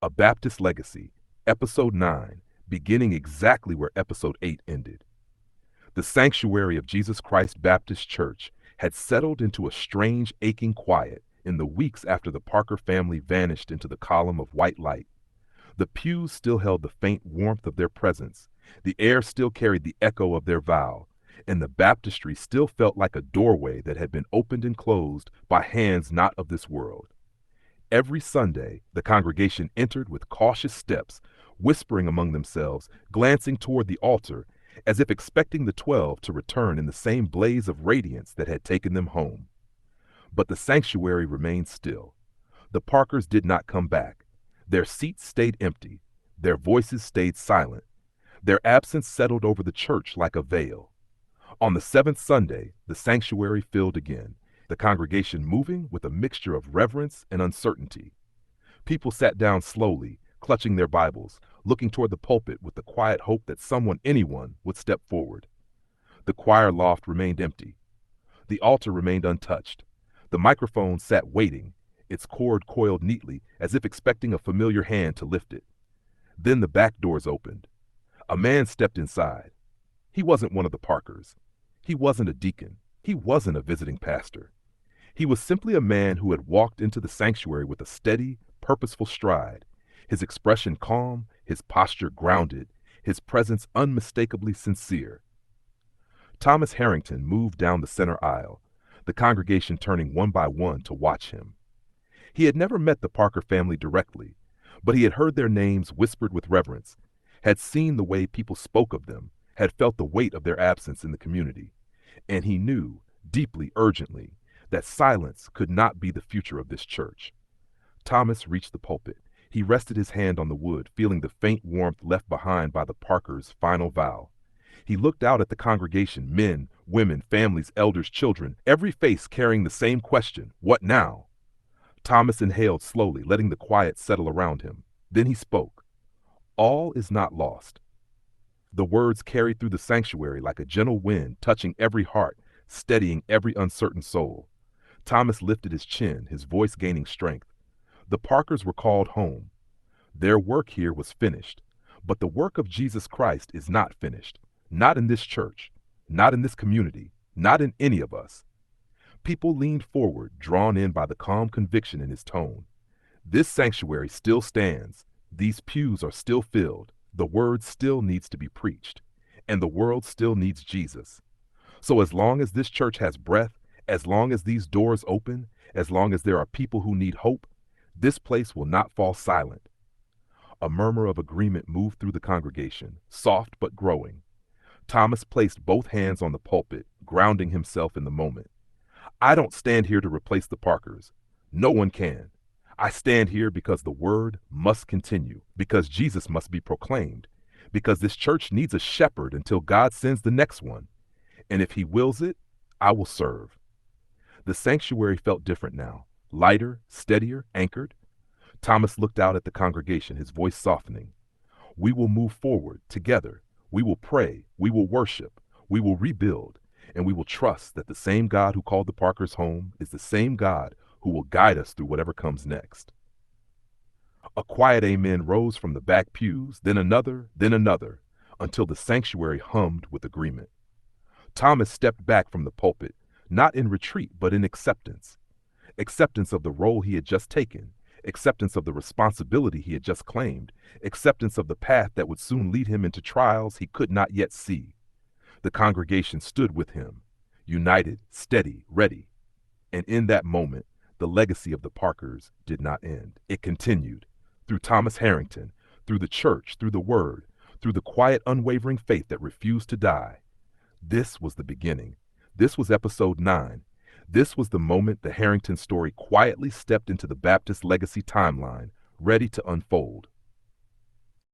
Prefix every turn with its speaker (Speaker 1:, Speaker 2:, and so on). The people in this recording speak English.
Speaker 1: A Baptist Legacy, Episode 9, beginning exactly where Episode 8 ended. The sanctuary of Jesus Christ Baptist Church had settled into a strange, aching quiet in the weeks after the Parker family vanished into the column of white light. The pews still held the faint warmth of their presence, the air still carried the echo of their vow, and the baptistry still felt like a doorway that had been opened and closed by hands not of this world. Every Sunday, the congregation entered with cautious steps, whispering among themselves, glancing toward the altar, as if expecting the 12 to return in the same blaze of radiance that had taken them home. But the sanctuary remained still. The Parkers did not come back. Their seats stayed empty. Their voices stayed silent. Their absence settled over the church like a veil. On the seventh Sunday, the sanctuary filled again, the congregation moving with a mixture of reverence and uncertainty. People sat down slowly, clutching their Bibles, looking toward the pulpit with the quiet hope that anyone, would step forward. The choir loft remained empty. The altar remained untouched. The microphone sat waiting, its cord coiled neatly as if expecting a familiar hand to lift it. Then the back doors opened. A man stepped inside. He wasn't one of the Parkers. He wasn't a deacon. He wasn't a visiting pastor. He was simply a man who had walked into the sanctuary with a steady, purposeful stride, his expression calm, his posture grounded, his presence unmistakably sincere. Thomas Harrington moved down the center aisle, the congregation turning one by one to watch him. He had never met the Parker family directly, but he had heard their names whispered with reverence, had seen the way people spoke of them, had felt the weight of their absence in the community, and he knew, deeply, urgently, that silence could not be the future of this church. Thomas reached the pulpit. He rested his hand on the wood, feeling the faint warmth left behind by the Parkers' final vow. He looked out at the congregation, men, women, families, elders, children, every face carrying the same question, what now? Thomas inhaled slowly, letting the quiet settle around him. Then he spoke. All is not lost. The words carried through the sanctuary like a gentle wind, touching every heart, steadying every uncertain soul. Thomas lifted his chin, his voice gaining strength. The Parkers were called home. Their work here was finished, but the work of Jesus Christ is not finished. Not in this church, not in this community, not in any of us. People leaned forward, drawn in by the calm conviction in his tone. This sanctuary still stands. These pews are still filled. The word still needs to be preached. And the world still needs Jesus. So as long as this church has breath, as long as these doors open, as long as there are people who need hope, this place will not fall silent. A murmur of agreement moved through the congregation, soft but growing. Thomas placed both hands on the pulpit, grounding himself in the moment. I don't stand here to replace the Parkers. No one can. I stand here because the word must continue, because Jesus must be proclaimed, because this church needs a shepherd until God sends the next one. And if he wills it, I will serve. The sanctuary felt different now, lighter, steadier, anchored. Thomas looked out at the congregation, his voice softening. We will move forward together. We will pray. We will worship. We will rebuild. And we will trust that the same God who called the Parkers home is the same God who will guide us through whatever comes next. A quiet amen rose from the back pews, then another, until the sanctuary hummed with agreement. Thomas stepped back from the pulpit, not in retreat, but in acceptance. Acceptance of the role he had just taken, acceptance of the responsibility he had just claimed, acceptance of the path that would soon lead him into trials he could not yet see. The congregation stood with him, united, steady, ready. And in that moment, the legacy of the Parkers did not end. It continued, through Thomas Harrington, through the church, through the word, through the quiet, unwavering faith that refused to die. This was the beginning. This was episode 9. This was the moment the Harrington story quietly stepped into the Baptist legacy timeline, ready to unfold.